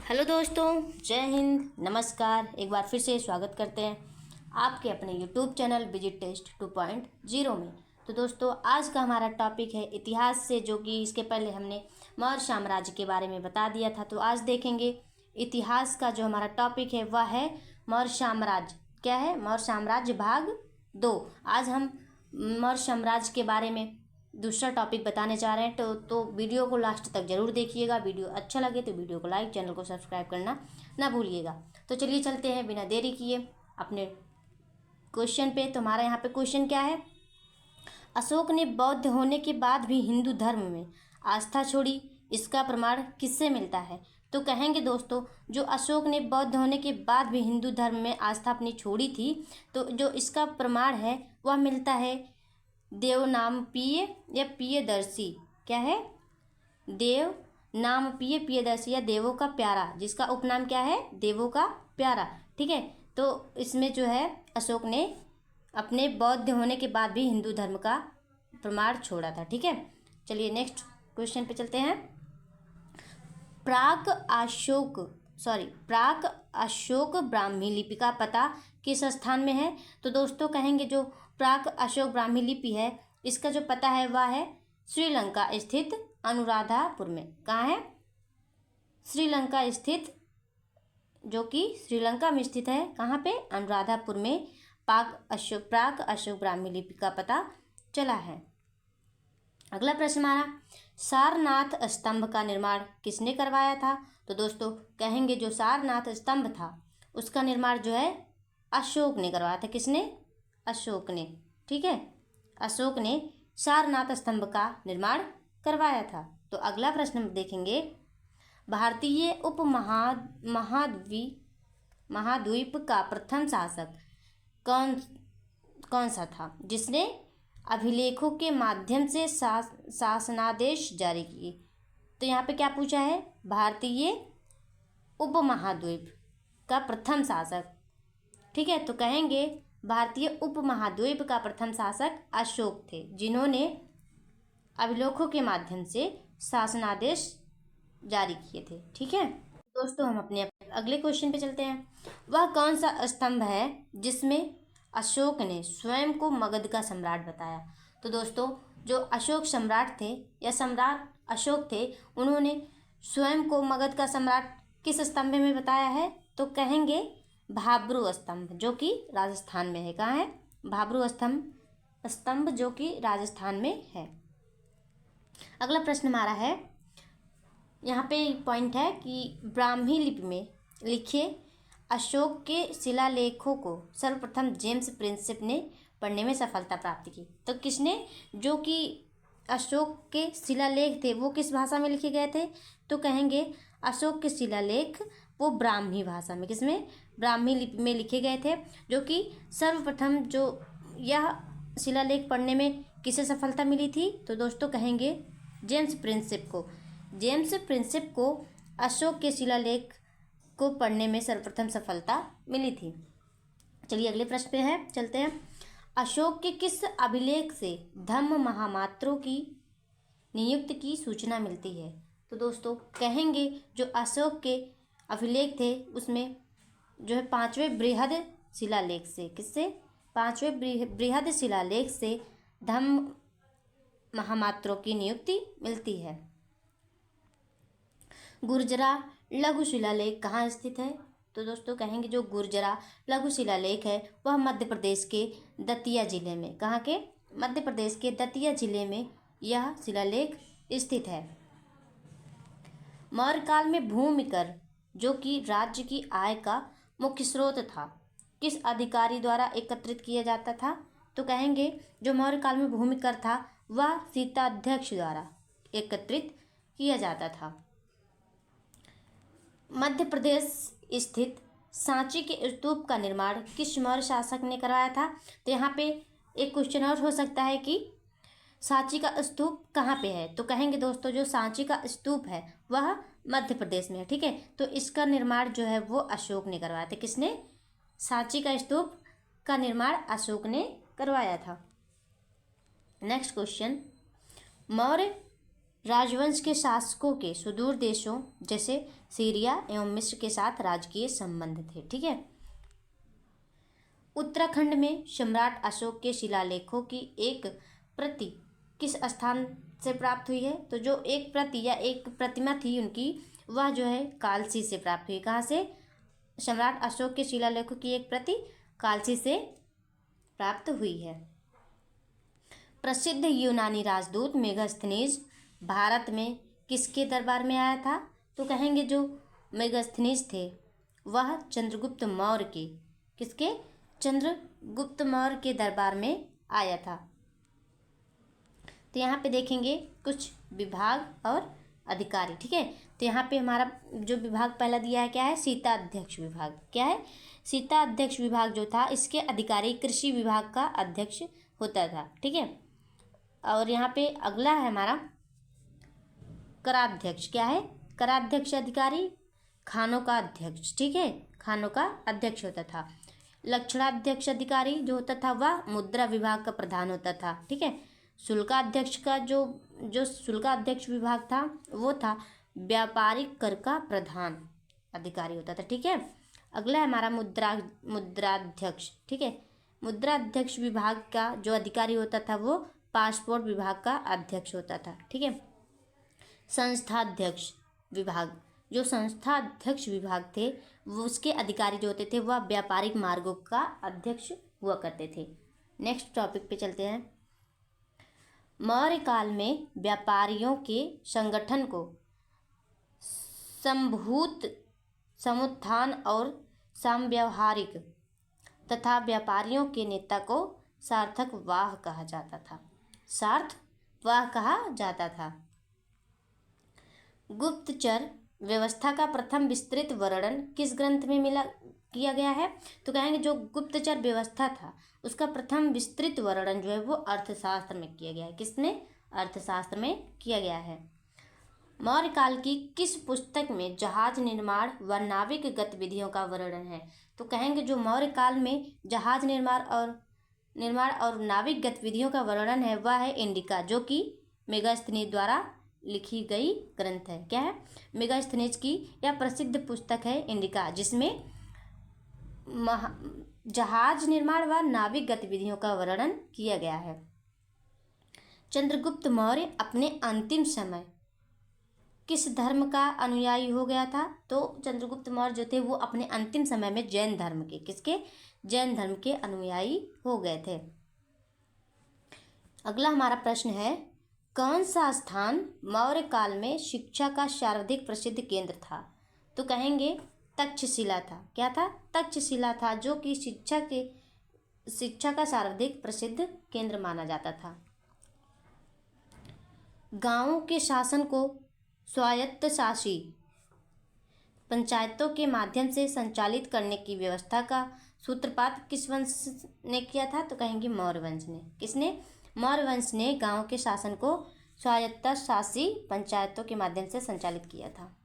Hello दोस्तों, जय हिंद, नमस्कार। एक बार फिर से स्वागत करते हैं आपके अपने यूट्यूब चैनल विजिट टेस्ट 2.0 में। तो दोस्तों, आज का हमारा टॉपिक है इतिहास से, जो कि इसके पहले हमने मौर्य साम्राज्य के बारे में बता दिया था। तो आज देखेंगे इतिहास का जो हमारा टॉपिक है वह है मौर्य साम्राज्य। क्या है? मौर्य साम्राज्य भाग 2। आज हम मौर्य साम्राज्य के बारे में दूसरा टॉपिक बताने जा रहे हैं। तो वीडियो को लास्ट तक जरूर देखिएगा। वीडियो अच्छा लगे तो वीडियो को लाइक, चैनल को सब्सक्राइब करना ना भूलिएगा। तो चलिए चलते हैं बिना देरी किए अपने क्वेश्चन पे। तो हमारा यहाँ पे क्वेश्चन क्या है? अशोक ने बौद्ध होने के बाद भी हिंदू धर्म में आस्था छोड़ी, इसका प्रमाण किससे मिलता है? तो कहेंगे दोस्तों, जो अशोक ने बौद्ध होने के बाद भी हिंदू धर्म में आस्था अपनी छोड़ी थी, तो जो इसका प्रमाण है वह मिलता है देव नाम पिय या पियदर्शी। क्या है? देव नाम पिय पियदर्शी या देवों का प्यारा, जिसका उपनाम क्या है? देवों का प्यारा। ठीक है। तो इसमें जो है अशोक ने अपने बौद्ध होने के बाद भी हिंदू धर्म का प्रमाण छोड़ा था। ठीक है। चलिए नेक्स्ट क्वेश्चन पे चलते हैं। प्राक अशोक ब्राह्मी लिपि का पता किस स्थान में है? तो दोस्तों कहेंगे, जो प्राक अशोक ब्राह्मी लिपि है, इसका जो पता है वह है श्रीलंका स्थित अनुराधापुर में। कहाँ है? श्रीलंका स्थित, जो कि श्रीलंका में स्थित है। कहाँ पे? अनुराधापुर में प्राक अशोक ब्राह्मी लिपि का पता चला है। अगला प्रश्न हमारा, सारनाथ स्तंभ का निर्माण किसने करवाया था? तो दोस्तों कहेंगे, जो सारनाथ स्तंभ था उसका निर्माण जो है अशोक ने करवाया था। किसने? अशोक ने। ठीक है, अशोक ने सारनाथ स्तंभ का निर्माण करवाया था। तो अगला प्रश्न हम देखेंगे, भारतीय महाद्वीप का प्रथम शासक कौन सा था, जिसने अभिलेखों के माध्यम से शासनादेश जारी किए? तो यहाँ पे क्या पूछा है? भारतीय उपमहाद्वीप का प्रथम शासक। ठीक है। तो कहेंगे भारतीय उपमहाद्वीप का प्रथम शासक अशोक थे, जिन्होंने अभिलेखों के माध्यम से शासनादेश जारी किए थे। ठीक है दोस्तों, हम अपने अगले क्वेश्चन पे चलते हैं। वह कौन सा स्तंभ है जिसमें अशोक ने स्वयं को मगध का सम्राट बताया? तो दोस्तों, जो अशोक सम्राट थे या सम्राट अशोक थे, उन्होंने स्वयं को मगध का सम्राट किस स्तंभ में बताया है? तो कहेंगे भाब्रू स्तंभ, जो कि राजस्थान में है। कहाँ है? भाब्रू स्तंभ जो कि राजस्थान में है। अगला प्रश्न हमारा है, यहाँ पे पॉइंट है कि ब्राह्मी लिपि में लिखे अशोक के शिलालेखों को सर्वप्रथम जेम्स प्रिंसेप ने पढ़ने में सफलता प्राप्त की। तो किसने? जो कि अशोक के शिलालेख थे वो किस भाषा में लिखे गए थे? तो कहेंगे अशोक के शिलालेख वो ब्राह्मी भाषा में, किसमें? ब्राह्मी लिपि में लिखे गए थे। जो कि सर्वप्रथम जो यह शिलालेख पढ़ने में किसे सफलता मिली थी? तो दोस्तों कहेंगे जेम्स प्रिंसेप को। जेम्स प्रिंसेप को अशोक के शिलालेख को पढ़ने में सर्वप्रथम सफलता मिली थी। चलिए अगले प्रश्न पे है चलते हैं। अशोक के किस अभिलेख से धम्म महामात्रों की नियुक्ति की सूचना मिलती है? तो दोस्तों कहेंगे, जो अशोक के अभिलेख थे उसमें जो है पांचवें बृहद शिलालेख से, किससे? पांचवें बृहद शिलालेख से धम्म महामात्रों की नियुक्ति मिलती है। गुर्जरा लघु शिलालेख कहाँ स्थित है? तो दोस्तों कहेंगे, जो गुर्जरा लघु शिलालेख है वह मध्य प्रदेश के दतिया जिले में, कहाँ के? मध्य प्रदेश के दतिया जिले में यह शिलालेख स्थित है। मौर्य काल में भूमि कर, जो कि राज्य की आय का मुख्य स्रोत था, किस अधिकारी द्वारा एकत्रित किया जाता था? तो कहेंगे, जो मौर्य काल में भूमि कर था वह शीताध्यक्ष द्वारा एकत्रित किया जाता था। मध्य प्रदेश स्थित सांची के स्तूप का निर्माण किस मौर्य शासक ने करवाया था? तो यहाँ पे एक क्वेश्चन और हो सकता है कि सांची का स्तूप कहाँ पे है? तो कहेंगे दोस्तों, जो सांची का स्तूप है वह मध्य प्रदेश में है। ठीक है। तो इसका निर्माण जो है वो अशोक ने करवाया था। किसने? सांची का स्तूप का निर्माण अशोक ने करवाया था। नेक्स्ट क्वेश्चन, मौर्य राजवंश के शासकों के सुदूर देशों जैसे सीरिया एवं मिस्र के साथ राजकीय संबंध थे। ठीक है। उत्तराखंड में सम्राट अशोक के शिलालेखों की एक प्रति किस स्थान से प्राप्त हुई है? तो जो एक प्रति या एक प्रतिमा थी उनकी, वह जो है कालसी से प्राप्त हुई। कहाँ से? सम्राट अशोक के शिलालेखों की एक प्रति कालसी से प्राप्त हुई है। प्रसिद्ध यूनानी राजदूत मेगास्थनीज भारत में किसके दरबार में आया था? तो कहेंगे जो मेगास्थनीज थे वह चंद्रगुप्त मौर्य के, किसके? चंद्रगुप्त मौर्य के दरबार में आया था। तो यहाँ पे देखेंगे कुछ विभाग और अधिकारी। ठीक है। तो यहाँ पे हमारा जो विभाग पहला दिया है क्या है? सीता अध्यक्ष विभाग। क्या है? सीता अध्यक्ष विभाग जो था इसके अधिकारी कृषि विभाग का अध्यक्ष होता था। ठीक है। और यहाँ पे अगला है हमारा कराध्यक्ष। क्या है? कराध्यक्ष अधिकारी खानों का अध्यक्ष। ठीक है। खानों का अध्यक्ष होता था। लक्षणाध्यक्ष अधिकारी जो होता था वह मुद्रा विभाग का प्रधान होता था। ठीक है। शुल्काध्यक्ष का जो शुल्काध्यक्ष विभाग था वो था व्यापारिक कर का प्रधान अधिकारी होता था। ठीक है। अगला है हमारा मुद्राध्यक्ष। ठीक है। मुद्राध्यक्ष विभाग का जो अधिकारी होता था वो पासपोर्ट विभाग का अध्यक्ष होता था। ठीक है। संस्थाध्यक्ष विभाग, जो संस्थाध्यक्ष विभाग थे वो उसके अधिकारी जो होते थे वह व्यापारिक मार्गों का अध्यक्ष हुआ करते थे। नेक्स्ट टॉपिक पे चलते हैं। मौर्य काल में व्यापारियों के संगठन को संभूत समुत्थान और समव्यावहारिक तथा व्यापारियों के नेता को सार्थक वाह कहा जाता था। सार्थवाह कहा जाता था। गुप्तचर व्यवस्था का प्रथम विस्तृत वर्णन किस ग्रंथ में किया गया है? तो कहेंगे जो गुप्तचर व्यवस्था था उसका प्रथम विस्तृत वर्णन जो है वो अर्थशास्त्र में किया गया है। किसने? अर्थशास्त्र में किया गया है। मौर्य काल की किस पुस्तक में जहाज निर्माण व नाविक गतिविधियों का वर्णन है? तो कहेंगे जो मौर्य काल में जहाज निर्माण और नाविक गतिविधियों का वर्णन है वह है इंडिका, जो कि मेगास्थनीज द्वारा लिखी गई ग्रंथ है। क्या है? मेगास्थनीज की यह प्रसिद्ध पुस्तक है इंडिका, जिसमें जहाज निर्माण व नाविक गतिविधियों का वर्णन किया गया है। चंद्रगुप्त मौर्य अपने अंतिम समय किस धर्म का अनुयायी हो गया था? तो चंद्रगुप्त मौर्य जो थे वो अपने अंतिम समय में जैन धर्म के, किसके? जैन धर्म के अनुयायी हो गए थे। अगला हमारा प्रश्न है, कौन सा स्थान मौर्य काल में शिक्षा का सर्वाधिक प्रसिद्ध केंद्र था? तो कहेंगे तक्षशिला था। क्या था? तक्षशिला था, जो कि शिक्षा का सर्वाधिक प्रसिद्ध केंद्र माना जाता था। गांवों के शासन को स्वायत्तशासी पंचायतों के माध्यम से संचालित करने की व्यवस्था का सूत्रपात किस वंश ने किया था? तो कहेंगे मौर्य वंश ने। किसने? मौर्य वंश ने गांव के शासन को स्वायत्तशासी पंचायतों के माध्यम से संचालित किया था।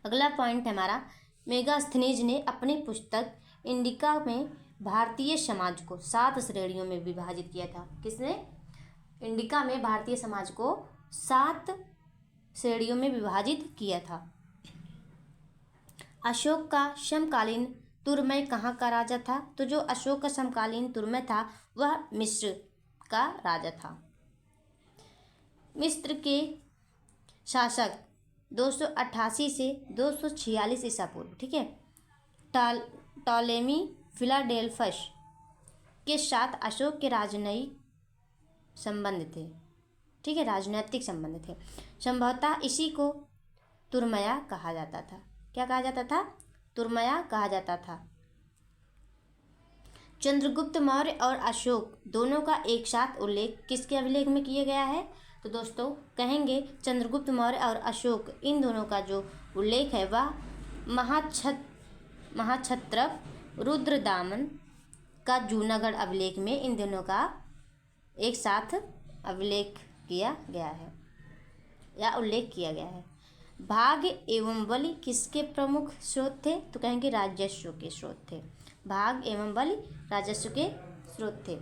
अगला पॉइंट है हमारा, मेगास्थनीज ने अपनी पुस्तक इंडिका में भारतीय समाज को 7 श्रेणियों में विभाजित किया था। किसने? इंडिका में भारतीय समाज को 7 श्रेणियों में विभाजित किया था। अशोक का समकालीन तुरमय कहाँ का राजा था? तो जो अशोक का समकालीन तुरमय था वह मिस्र का राजा था। मिस्र के शासक 288 से 246 ईसा पूर्व। ठीक है। टॉलेमी फिलाडेल्फस के साथ अशोक के राजनयिक संबंध थे। ठीक है। राजनैतिक संबंध थे। संभवतः इसी को तुरमया कहा जाता था। क्या कहा जाता था? तुरमया कहा जाता था। चंद्रगुप्त मौर्य और अशोक दोनों का एक साथ उल्लेख किसके अभिलेख में किया गया है? तो दोस्तों कहेंगे चंद्रगुप्त मौर्य और अशोक, इन दोनों का जो उल्लेख है वह महाक्षत्रप रुद्रदामन का जूनागढ़ अभिलेख में इन दोनों का एक साथ अभिलेख किया गया है या उल्लेख किया गया है। भाग एवं बलि किसके प्रमुख स्रोत थे? तो कहेंगे राजस्व के स्रोत थे। भाग एवं बलि राजस्व के स्रोत थे।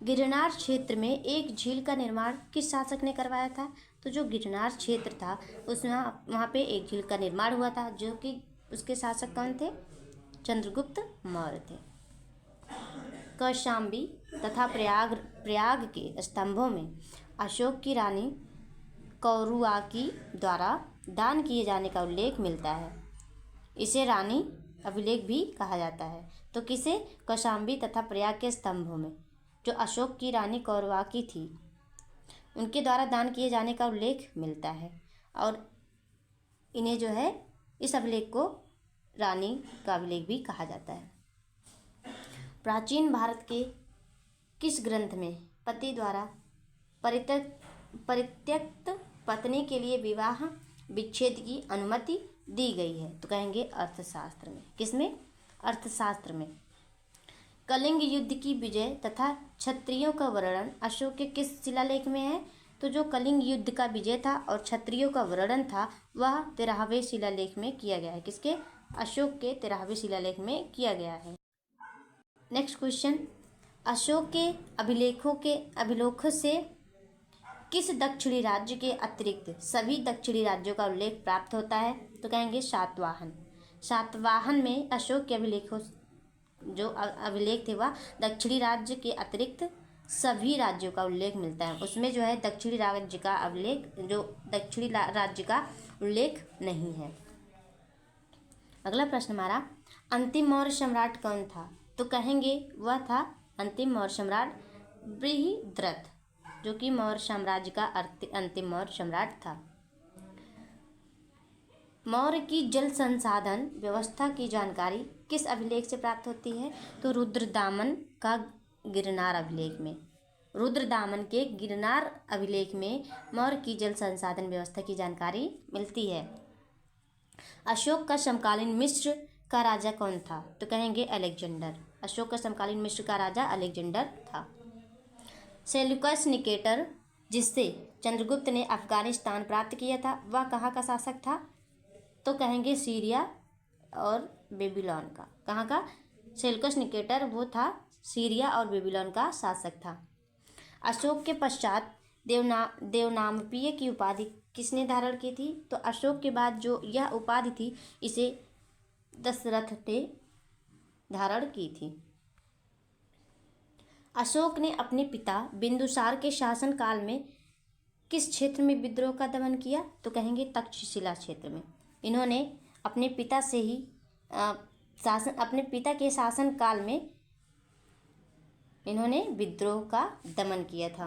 गिरनार क्षेत्र में एक झील का निर्माण किस शासक ने करवाया था? तो जो गिरनार क्षेत्र था उसमें वहाँ पे एक झील का निर्माण हुआ था, जो कि उसके शासक कौन थे? चंद्रगुप्त मौर्य थे। कौशाम्बी तथा प्रयाग के स्तंभों में अशोक की रानी कौरुआकी द्वारा दान किए जाने का उल्लेख मिलता है। इसे रानी अभिलेख भी कहा जाता है। तो किसे? कौशाम्बी तथा प्रयाग के स्तंभों में जो अशोक की रानी कौरवाकी थी उनके द्वारा दान किए जाने का उल्लेख मिलता है, और इन्हें जो है इस अभिलेख को रानी का अभिलेख भी कहा जाता है। प्राचीन भारत के किस ग्रंथ में पति द्वारा परित्यक्त पत्नी के लिए विवाह विच्छेद की अनुमति दी गई है? तो कहेंगे अर्थशास्त्र में। किसमें? अर्थशास्त्र में। कलिंग युद्ध की विजय तथा क्षत्रियों का वर्णन अशोक के किस शिलालेख में है? तो जो कलिंग युद्ध का विजय था और क्षत्रियों का वर्णन था वह 13वें शिलालेख में किया गया है। किसके? अशोक के 13वें शिलालेख में किया गया है। नेक्स्ट क्वेश्चन, अशोक के अभिलेखों से किस दक्षिणी राज्य के अतिरिक्त सभी दक्षिणी राज्यों का उल्लेख प्राप्त होता है? तो कहेंगे सातवाहन। सातवाहन में अशोक के जो अभिलेख थे वह दक्षिणी राज्य के अतिरिक्त सभी राज्यों का उल्लेख मिलता है। उसमें जो है दक्षिणी राज्य का उल्लेख नहीं है। अगला प्रश्न हमारा, अंतिम मौर्य सम्राट कौन था? तो कहेंगे वह था अंतिम मौर्य सम्राट बृहद्रथ, जो कि मौर्य साम्राज्य का अंतिम मौर्य सम्राट था। मौर्य की जल संसाधन व्यवस्था की जानकारी किस अभिलेख से प्राप्त होती है? तो रुद्रदामन का गिरनार अभिलेख में। रुद्रदामन के गिरनार अभिलेख में मौर्य की जल संसाधन व्यवस्था की जानकारी मिलती है। अशोक का समकालीन मिस्र का राजा कौन था? तो कहेंगे अलेक्जेंडर। अशोक का समकालीन मिस्र का राजा अलेक्जेंडर था। सेल्यूकस निकेटर, जिससे चंद्रगुप्त ने अफगानिस्तान प्राप्त किया था, वह कहाँ का शासक था? तो कहेंगे सीरिया और बेबीलोन का। कहाँ का? सेल्यूकस निकेटर वो था सीरिया और बेबीलोन का शासक था। अशोक के पश्चात देवनामप्रिय की उपाधि किसने धारण की थी? तो अशोक के बाद जो यह उपाधि थी इसे दशरथ ने धारण की थी। अशोक ने अपने पिता बिंदुसार के शासन काल में किस क्षेत्र में विद्रोह का दमन किया? तो कहेंगे तक्षशिला क्षेत्र में। इन्होंने अपने पिता के शासन काल में इन्होंने विद्रोह का दमन किया था।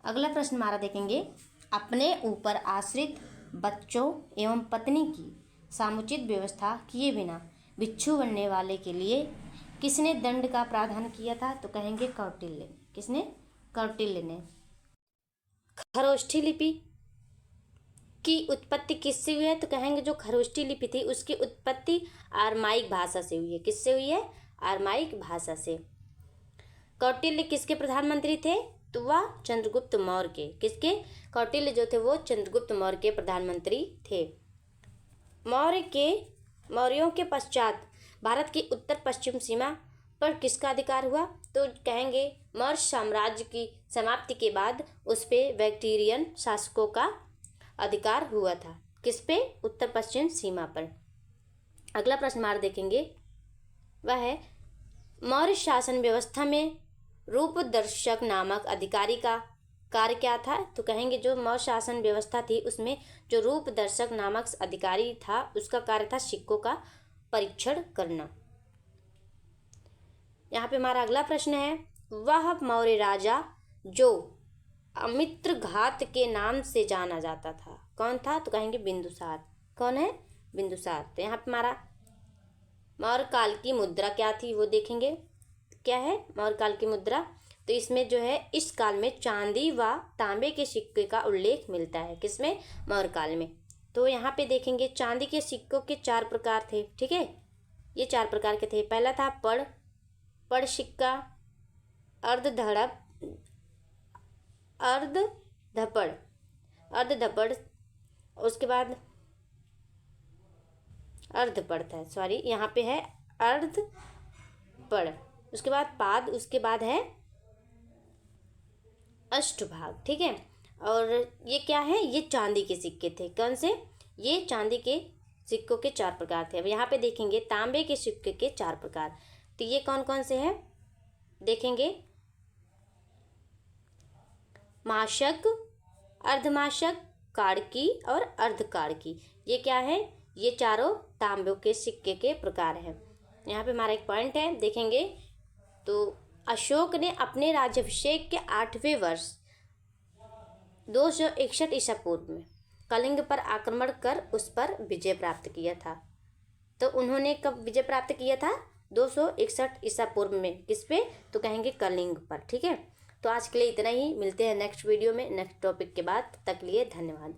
अगला प्रश्न हमारा देखेंगे, अपने ऊपर आश्रित बच्चों एवं पत्नी की समुचित व्यवस्था किए बिना भिक्षु बनने वाले के लिए किसने दंड का प्रावधान किया था? तो कहेंगे कौटिल्य। किसने? कौटिल्य ने। खरोष्ठी लिपि की उत्पत्ति किससे हुई है? तो कहेंगे जो खरोष्ठी लिपि थी उसकी उत्पत्ति आरमाइक भाषा से हुई है। किससे हुई है? आरमाइक भाषा से। कौटिल्य किसके प्रधानमंत्री थे? तो वह चंद्रगुप्त मौर्य के। किसके? कौटिल्य जो थे वो चंद्रगुप्त मौर्य के प्रधानमंत्री थे। मौर्यों के पश्चात भारत की उत्तर पश्चिम सीमा पर किसका अधिकार हुआ? तो कहेंगे मौर्य साम्राज्य की समाप्ति के बाद उस पे बैक्टीरियन शासकों का अधिकार हुआ था। किस पे? उत्तर पश्चिम सीमा पर। अगला प्रश्न हमारा देखेंगे वह है, मौर्य शासन व्यवस्था में रूपदर्शक नामक अधिकारी का कार्य क्या था? तो कहेंगे जो मौर्य शासन व्यवस्था थी उसमें जो रूपदर्शक नामक अधिकारी था उसका कार्य था सिक्कों का परीक्षण करना। यहाँ पे हमारा अगला प्रश्न है, वह मौर्य राजा जो अमित्रघात के नाम से जाना जाता था कौन था? तो कहेंगे बिंदुसार। कौन है? बिंदुसार। तो यहाँ पे हमारा मौर्य काल की मुद्रा क्या थी वो देखेंगे। क्या है मौर्य काल की मुद्रा? तो इसमें जो है इस काल में चांदी व तांबे के सिक्के का उल्लेख मिलता है। किसमें? मौर्य काल में। तो यहाँ पे देखेंगे चांदी के सिक्कों के 4 प्रकार थे। ठीक है, ये 4 प्रकार के थे। पहला था पड़ सिक्का, अर्धधपड़, उसके बाद अर्धपड़ था, सॉरी यहाँ पे है अर्धपड़, उसके बाद पाद, उसके बाद है अष्टभाग, ठीक है। और ये क्या है, ये चांदी के सिक्के थे। कौन से, ये चांदी के सिक्कों के 4 प्रकार थे। अब यहाँ पे देखेंगे तांबे के सिक्के के 4 प्रकार, तो ये कौन कौन से हैं देखेंगे। माशक, अर्धमाशक, कार्की और अर्धकार्की, ये क्या है, ये चारों तांबे के सिक्के के प्रकार हैं। यहाँ पे हमारा एक पॉइंट है देखेंगे। तो अशोक ने अपने राज्याभिषेक के 8वें वर्ष 261 ईसा पूर्व में कलिंग पर आक्रमण कर उस पर विजय प्राप्त किया था। तो उन्होंने कब विजय प्राप्त किया था, 261 ईसा पूर्व में, किस पे, तो कहेंगे कलिंग पर, ठीक है। तो आज के लिए इतना ही, मिलते हैं नेक्स्ट वीडियो में नेक्स्ट टॉपिक के बाद, तक लिए धन्यवाद।